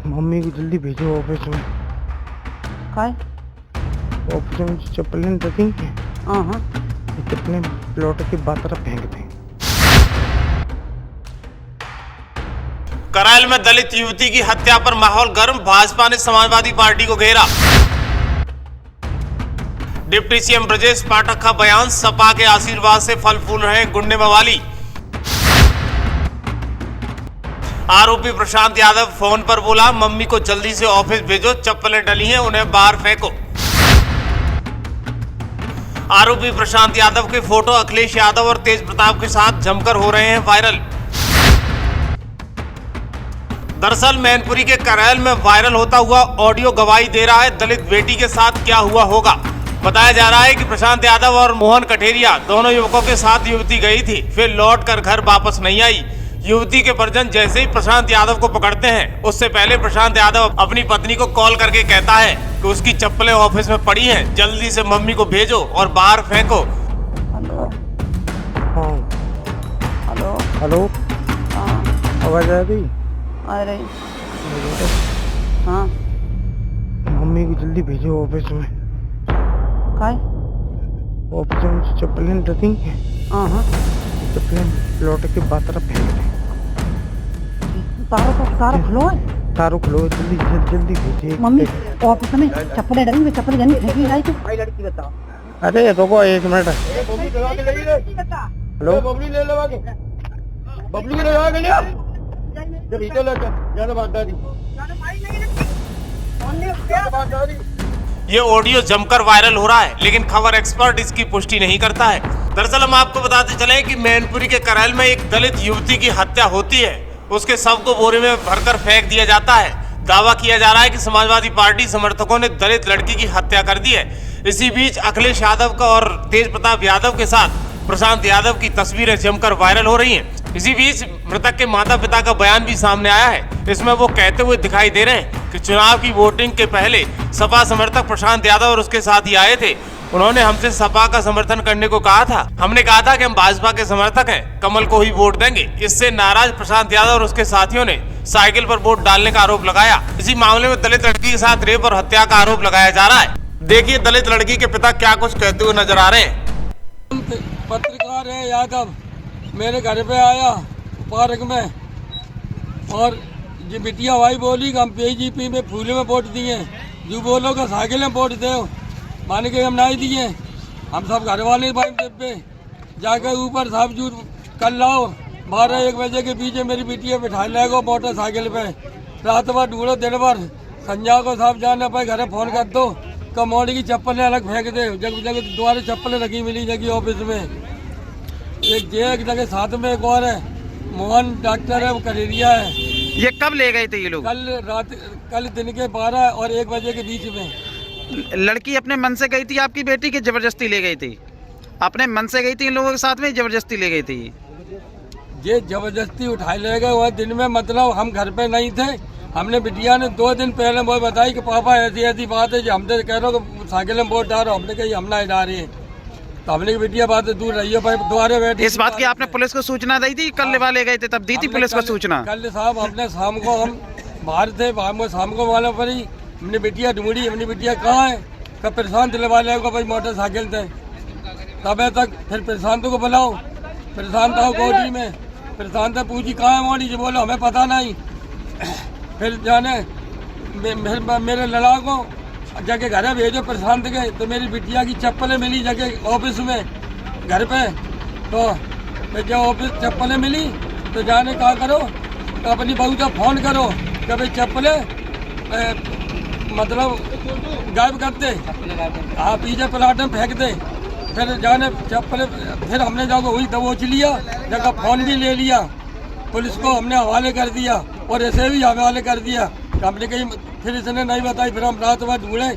Mummy को जल्दी भेजो ऑफिस में। काय ऑफिस में चप्पलें रखी हैं, हाँ चप्पलें लौट के बात फेंक दें। करायल में दलित युवती की हत्या पर माहौल गर्म, भाजपा ने समाजवादी पार्टी को घेरा। डिप्टी सीएम ब्रजेश पाठक का बयान, सपा के आशीर्वाद से फल फूल रहे गुंडे मवाली। आरोपी प्रशांत यादव फोन पर बोला, मम्मी को जल्दी से ऑफिस भेजो, चप्पलें डली हैं, उन्हें बाहर फेंको। आरोपी प्रशांत यादव के फोटो अखिलेश यादव और तेज प्रताप के साथ जमकर हो रहे हैं वायरल। दरअसल मैनपुरी के करायल में वायरल होता हुआ ऑडियो गवाही दे रहा है दलित बेटी के साथ क्या हुआ होगा। बताया जा रहा है कि प्रशांत यादव और मोहन कठेरिया दोनों युवकों के साथ युवती गई थी, फिर लौटकर घर वापस नहीं आई। युवती के परिजन जैसे ही प्रशांत यादव को पकड़ते हैं, उससे पहले प्रशांत यादव अपनी पत्नी को कॉल करके कहता है कि उसकी चप्पलें ऑफिस में पड़ी हैं, जल्दी से मम्मी को भेजो और बाहर फेंको। हेलो हाँ हेलो हेलो, हाँ आवाज आ रही? आ रही। हाँ मम्मी को जल्दी भेजो ऑफिस में। काय ऑफिस में चप्पलें रखी हैं, हाँ चप्पलें लौट के बात फेंक दें। तारो खुलो है। तारो खुलो, जल्दी जल्दी भेजिए। मम्मी ऑफिस में चप्पलें डली, चप्पलें जानी फेंकी जाए तो भाई लड़की बता। अरे रुको एक मिनट। हेलो, बबली ले लगा के बबली ले लगा के लिया जब इधर लगा ज्यादा बात दादी ये ऑडियो जमकर वायरल हो रहा है, लेकिन खबर एक्सपर्ट इसकी पुष्टि नहीं करता है। दरअसल हम आपको बताते चले कि मैनपुरी के करायल में एक दलित युवती की हत्या होती है, उसके शव को बोरे में भरकर फेंक दिया जाता है। दावा किया जा रहा है कि समाजवादी पार्टी समर्थकों ने दलित लड़की की हत्या कर दी है। इसी बीच अखिलेश यादव का और तेज प्रताप यादव के साथ प्रशांत यादव की तस्वीरें जमकर वायरल हो रही हैं। इसी बीच मृतक के माता पिता का बयान भी सामने आया है। इसमें वो कहते हुए दिखाई दे रहे हैं कि चुनाव की वोटिंग के पहले सपा समर्थक प्रशांत यादव और उसके साथ ही आए थे। उन्होंने हमसे सपा का समर्थन करने को कहा था। हमने कहा था कि हम भाजपा के समर्थक हैं, कमल को ही वोट देंगे। इससे नाराज प्रशांत यादव और उसके साथियों ने साइकिल पर वोट डालने का आरोप लगाया। इसी मामले में दलित लड़की के साथ रेप और हत्या का आरोप लगाया जा रहा है। देखिए दलित लड़की के पिता क्या कुछ कहते हुए नजर आ रहे हैं। पत्रकार है यादव मेरे घर पे आया पार्क में और ये बिटिया भाई बोली कि हम पीजीपी में फूले में वोट दिए, जो बोलो का साइकिल में वोट दो, मान के हम नहीं दिए। हम सब घर वाले भाई पे जाकर ऊपर साहब जू कल लाओ 12-1 बजे के बीच मेरी बिटिया बिठा लेगा मोटरसाइकिल पे। रात भर ढूंढो दिन भर, संजय को साहब जाना पाए घर फोन कर दो, कमौड़ी की चप्पलें अलग फेंक दे। जगह जगह दोबारा चप्पलें रखी मिली जगह ऑफिस में। एक जगह साथ में एक और है, मोहन डॉक्टर है, वो करेरिया है। ये कब ले गए थे ये लोग? कल दिन के 12 और 1 बजे के बीच में। लड़की अपने मन से गई थी आपकी बेटी की जबरदस्ती ले गई थी? अपने मन से गई थी इन लोगों के साथ में, जबरदस्ती ले गई थी? ये जबरदस्ती उठाए ले गए वह दिन में, मतलब हम घर पे नहीं थे। हमने बिटिया ने 2 दिन पहले वो बताई कि पापा ऐसी ऐसी बात है, जो हम तो कह रहे हो कि साइकिल में वोट डाल रहा हूँ। हमने कही हम नहीं डाल रही है, तो हमने की बिटिया बात दूर रही है भाई, दोबारा बैठे। इस बात की आपने पुलिस को सूचना दी थी? कल वाले गए थे तब दी थी पुलिस को सूचना? कल साहब अपने शाम को हम बाहर थे, शाम को वाले पर ही हमने बिटिया ढूंढी। हमने बिटिया कहाँ है, कब प्रशांत दिले वाले को भाई मोटरसाइकिल थे, तब तक फिर प्रशांत को बुलाओ। प्रशांत आओ कोठी में, प्रशांत पूछी कहाँ है मोड़ी, जो बोलो हमें पता नहीं। फिर जाने मेरे लड़ा को जाके घर भेजो प्रशांत के, तो मेरी बिटिया की चप्पलें मिली जगह ऑफिस में घर पे। तो जब ऑफिस चप्पलें मिली तो जाने कहा करो, तो अपनी बहू को फोन करो कि भाई चप्पलें मतलब गायब कर दे, हाँ पीछे प्लाट में फेंक दे। फिर जाने चप्पलें, फिर हमने जाकर वही दबोच लिया, जगह फोन भी ले लिया, पुलिस को हमने हवाले कर दिया और ऐसे भी हवाले कर दिया। हमने कहीं फिर इसने नहीं बताई, फिर हम रात भर ढूंढे।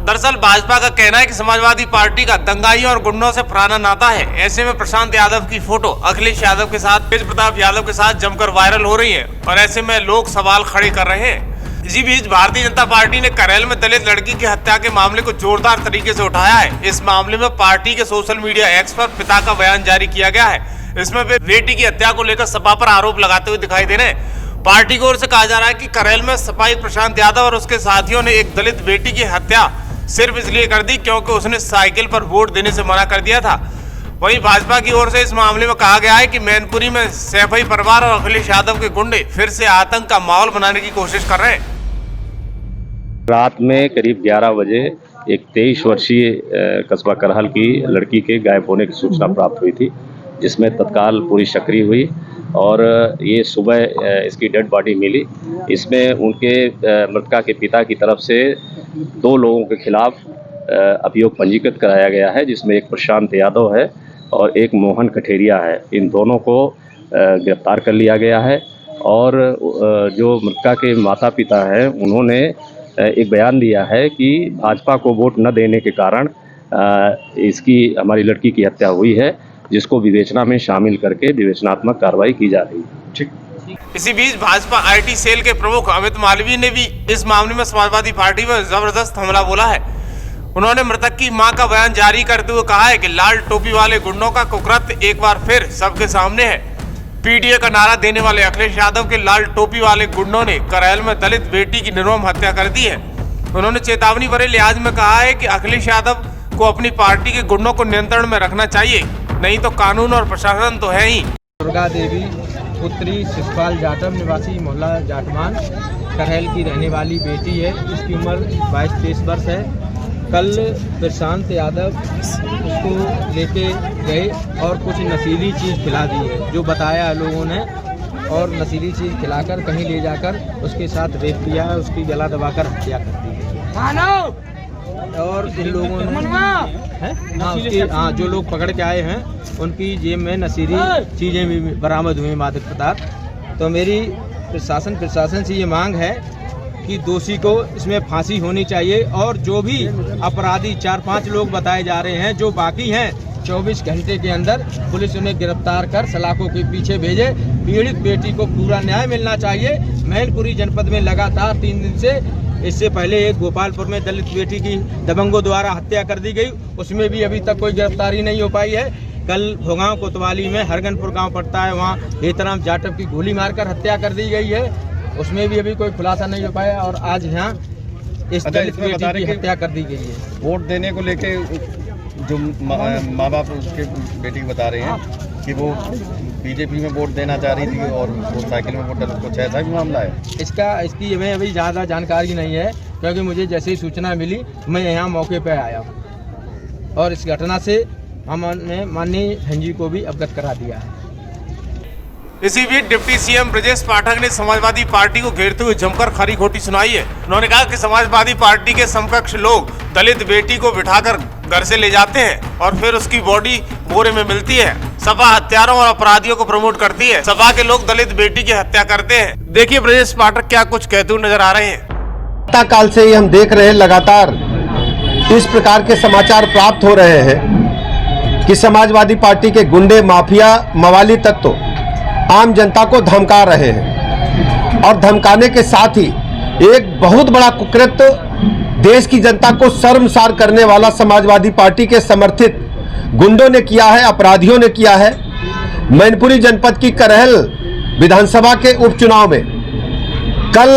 दरअसल भाजपा का कहना है कि समाजवादी पार्टी का दंगाइयों और गुंडों से पुराना नाता है। ऐसे में प्रशांत यादव की फोटो अखिलेश यादव के साथ, तेज प्रताप यादव के साथ जमकर वायरल हो रही है और ऐसे में लोग सवाल खड़े कर रहे हैं। इसी बीच भारतीय जनता पार्टी ने करायल में दलित लड़की की हत्या के मामले को जोरदार तरीके से उठाया है। इस मामले में पार्टी के सोशल मीडिया एक्स पर पिता का बयान जारी किया गया है। इसमें वे बेटी की हत्या को लेकर सपा पर आरोप लगाते हुए दिखाई दे रहे हैं। पार्टी की ओर से कहा जा रहा है कि करेल में सपाई प्रशांत यादव और उसके साथियों ने एक दलित बेटी की हत्या सिर्फ इसलिए कर दी क्योंकि उसने साइकिल पर वोट देने से मना कर दिया था। वहीं भाजपा की ओर से इस मामले में कहा गया है कि मैनपुरी में सैफई परिवार और अखिलेश यादव के गुंडे फिर से आतंक का माहौल बनाने की कोशिश कर रहे हैं। रात में करीब 11 बजे एक 23 वर्षीय कस्बा करहल की लड़की के गायब होने की सूचना प्राप्त हुई थी, जिसमें तत्काल पुलिस सक्रिय हुई और ये सुबह इसकी डेड बॉडी मिली। इसमें उनके मृतका के पिता की तरफ से 2 लोगों के खिलाफ अभियोग पंजीकृत कराया गया है, जिसमें एक प्रशांत यादव है और एक मोहन कठेरिया है। इन दोनों को गिरफ्तार कर लिया गया है और जो मृतका के माता पिता हैं उन्होंने एक बयान दिया है कि भाजपा को वोट न देने के कारण इसकी हमारी लड़की की हत्या हुई है, जिसको विवेचना में शामिल करके विवेचनात्मक कार्रवाई की जा रही है। ठीक। इसी बीच भाजपा आईटी सेल के प्रमुख अमित मालवीय ने भी इस मामले में समाजवादी पार्टी पर जबरदस्त हमला बोला है। उन्होंने मृतक की मां का बयान जारी करते हुए कहा है कि लाल टोपी वाले गुंडों का कुकृत्य एक बार फिर सबके सामने है। पीडीए का नारा देने वाले अखिलेश यादव के लाल टोपी वाले गुंडों ने करैल में दलित बेटी की निर्मम हत्या कर दी है। उन्होंने चेतावनी भरे लिहाज में कहा है कि अखिलेश यादव को अपनी पार्टी के गुंडों को नियंत्रण में रखना चाहिए, नहीं तो कानून और प्रशासन तो है ही। दुर्गा देवी पुत्री शिषपाल जाटव निवासी मोहल्ला जाटमान करैल की रहने वाली बेटी है। इसकी उम्र 22-23 वर्ष है। कल प्रशांत यादव उसको लेके गए और कुछ नशीली चीज़ खिला दी है, जो बताया है लोगों ने, और नशीली चीज़ खिलाकर कहीं ले जाकर उसके साथ रेप किया है, उसकी गला दबाकर हत्या कर दी है। और इन लोगों ने जो लोग पकड़ के आए हैं उनकी जेब में नशीली चीज़ें भी बरामद हुई, मादक पदार्थ। तो मेरी प्रशासन से ये मांग है कि दोषी को इसमें फांसी होनी चाहिए और जो भी अपराधी 4-5 लोग बताए जा रहे हैं जो बाकी हैं 24 घंटे के अंदर पुलिस उन्हें गिरफ्तार कर सलाखों के पीछे भेजे। पीड़ित बेटी को पूरा न्याय मिलना चाहिए। मैनपुरी जनपद में लगातार 3 दिन से, इससे पहले एक गोपालपुर में दलित बेटी की दबंगों द्वारा हत्या कर दी गई, उसमें भी अभी तक कोई गिरफ्तारी नहीं हो पाई है। कल भोगांव कोतवाली में हरगनपुर गांव पड़ता है, वहाँ हेतराम जाटव की गोली मारकर हत्या कर दी गई है, उसमें भी अभी कोई खुलासा नहीं हो पाया। और आज यहाँ इस दलित बेटी की हत्या कर दी गई है। वोट देने को लेके जो माँ बाप उसके बेटी को बता रहे हैं कि वो बीजेपी में वोट देना चाह रही थी और वो साइकिल में वोट डाला, कुछ ऐसा भी मामला है इसकी हमें अभी ज़्यादा जानकारी नहीं है, क्योंकि मुझे जैसे ही सूचना मिली मैं यहाँ मौके पर आया हूँ और इस घटना से हमने माननीय धनजी को भी अवगत करा दिया है। इसी बीच डिप्टी सीएम ब्रजेश पाठक ने समाजवादी पार्टी को घेरते हुए जमकर खरी खोटी सुनाई है। उन्होंने कहा कि समाजवादी पार्टी के समकक्ष लोग दलित बेटी को बिठाकर घर से ले जाते हैं और फिर उसकी बॉडी बोरे में मिलती है। सपा हत्यारों और अपराधियों को प्रमोट करती है। सपा के लोग दलित बेटी की हत्या करते हैं। देखिए ब्रजेश पाठक क्या कुछ कहते हुए नजर आ रहे हैं। काल से ही हम देख रहे हैं, लगातार इस प्रकार के समाचार प्राप्त हो रहे हैं कि समाजवादी पार्टी के गुंडे, माफिया, मवाली तत्व आम जनता को धमका रहे हैं और धमकाने के साथ ही एक बहुत बड़ा कुकृत्य देश की जनता को शर्मसार करने वाला समाजवादी पार्टी के समर्थित गुंडों ने किया है, अपराधियों ने किया है। मैनपुरी जनपद की करहल विधानसभा के उपचुनाव में कल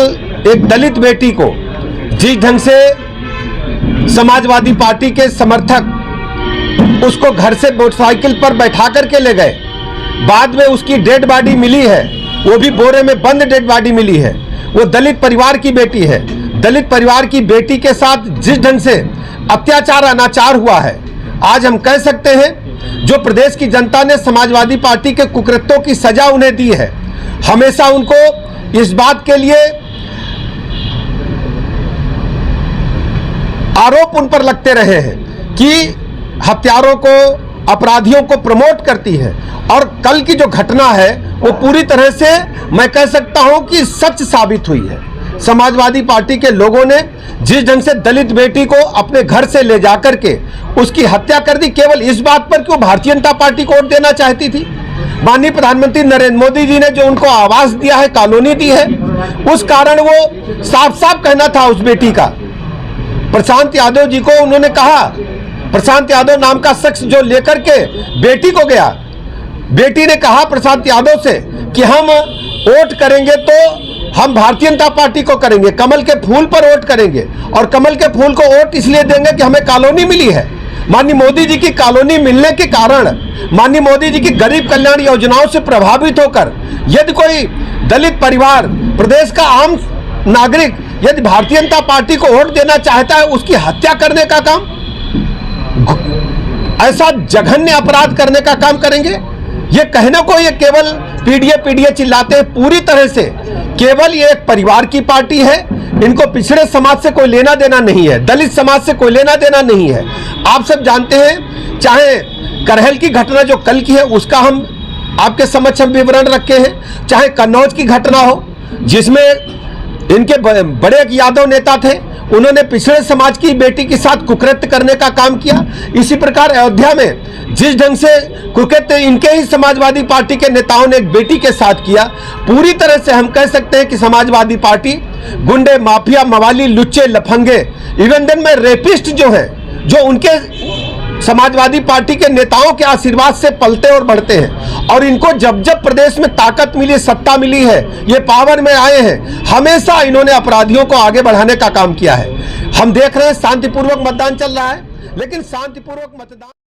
एक दलित बेटी को जिस ढंग से समाजवादी पार्टी के समर्थक उसको घर से मोटरसाइकिल पर बैठा करके ले गए, बाद में उसकी डेड बॉडी मिली है, वो भी बोरे में बंद डेड बॉडी मिली है। वो दलित परिवार की बेटी है। दलित परिवार की बेटी के साथ जिस ढंग से अत्याचार, अनाचार हुआ है, आज हम कह सकते हैं जो प्रदेश की जनता ने समाजवादी पार्टी के कुकृत्यों की सजा उन्हें दी है, हमेशा उनको इस बात के लिए आरोप उन पर लगते रहे हैं कि हत्यारों को, अपराधियों को प्रमोट करती है। और कल की जो घटना है वो पूरी तरह से मैं कह सकता हूं कि सच साबित हुई है। समाजवादी पार्टी के लोगों ने जिस ढंग से दलित बेटी को अपने घर से ले जाकर के उसकी हत्या कर दी, केवल इस बात पर कि वो भारतीय जनता पार्टी को वोट देना चाहती थी। माननीय प्रधानमंत्री नरेंद्र मोदी जी ने जो उनको आवास दिया है, कॉलोनी दी है, उस कारण वो साफ साफ कहना था उस बेटी का। प्रशांत यादव जी को उन्होंने कहा, प्रशांत यादव नाम का शख्स जो लेकर के बेटी को गया, बेटी ने कहा प्रशांत यादव से कि हम वोट करेंगे तो हम भारतीय जनता पार्टी को करेंगे, कमल के फूल पर वोट करेंगे। और कमल के फूल को वोट इसलिए देंगे कि हमें कॉलोनी मिली है। माननीय मोदी जी की कॉलोनी मिलने के कारण, माननीय मोदी जी की गरीब कल्याण योजनाओं से प्रभावित होकर यदि कोई दलित परिवार, प्रदेश का आम नागरिक यदि भारतीय जनता पार्टी को वोट देना चाहता है, उसकी हत्या करने का काम, ऐसा जघन्य अपराध करने का काम करेंगे। ये कहने को ये केवल पीडीए चिल्लाते हैं, पूरी तरह से केवल ये एक परिवार की पार्टी है। इनको पिछड़े समाज से कोई लेना देना नहीं है, दलित समाज से कोई लेना देना नहीं है। आप सब जानते हैं, चाहे करहल की घटना जो कल की है उसका हम आपके समक्ष विवरण रखे हैं, चाहे कन्नौज की घटना हो जिसमें इनके बड़े एक यादव नेता थे, उन्होंने पिछड़े समाज की बेटी के साथ कुकृत्य करने का काम किया। इसी प्रकार अयोध्या में जिस ढंग से कुकृत्य इनके ही समाजवादी पार्टी के नेताओं ने एक बेटी के साथ किया, पूरी तरह से हम कह सकते हैं कि समाजवादी पार्टी गुंडे, माफिया, मवाली, लुच्चे, लफंगे, इवन देन में रेपिस्ट जो हैं, जो उनके समाजवादी पार्टी के नेताओं के आशीर्वाद से पलते और बढ़ते हैं। और इनको जब जब प्रदेश में ताकत मिली, सत्ता मिली है, ये पावर में आए हैं, हमेशा इन्होंने अपराधियों को आगे बढ़ाने का काम किया है। हम देख रहे हैं शांतिपूर्वक मतदान चल रहा है, लेकिन शांतिपूर्वक मतदान